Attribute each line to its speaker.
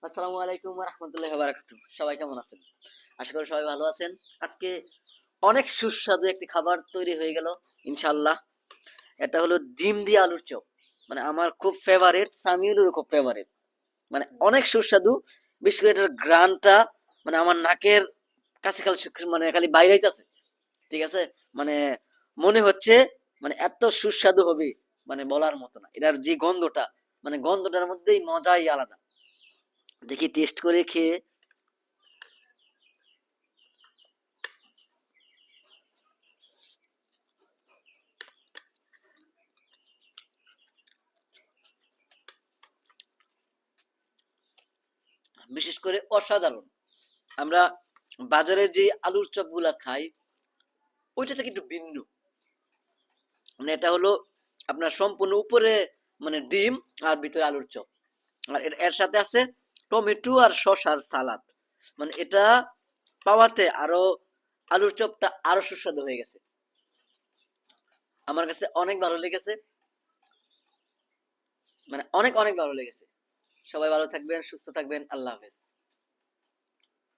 Speaker 1: আসসালামু আলাইকুম ওয়া রাহমাতুল্লাহি ওয়া বারাকাতুহু। সবাই কেমন আছেন? আশা করি সবাই ভালো আছেন। আজকে অনেক সুস্বাদু একটি খাবার তৈরি হয়ে গেল ইনশাআল্লাহ। এটা হলো ডিম দিয়ে আলুর চপ। মানে আমার খুব ফেভারিট, সামিউলেরও খুব ফেভারিট। মানে অনেক সুস্বাদু। বিশেষ করে এটার ঘ্রাণটা মানে আমার নাকের কাছে খালি মানে খালি বাইরাইতেছে। ঠিক আছে? মানে মনে হচ্ছে মানে এত সুস্বাদু হবে মানে বলার মতো না। এটার যে গন্ধটা মানে গন্ধটার মধ্যেই মজাই আলাদা। দেখি টেস্ট করে খেয়ে। বিশেষ করে অসাধারণ। আমরা বাজারে যে আলুর চপ গুলা খাই ওইটা থেকে একটু ভিন্ন। মানে এটা হলো আপনার সম্পূর্ণ উপরে মানে ডিম আর ভিতরে আলুর চপ, আর এর সাথে আছে টমেটো আর শসার সালাদ। মানে এটা পাওয়াতে আরো আলুর চপটা আরো সুস্বাদু হয়ে গেছে। আমার কাছে অনেক ভালো লেগেছে, মানে অনেক অনেক ভালো লেগেছে। সবাই ভালো থাকবেন, সুস্থ থাকবেন, আল্লাহ হাফেজ।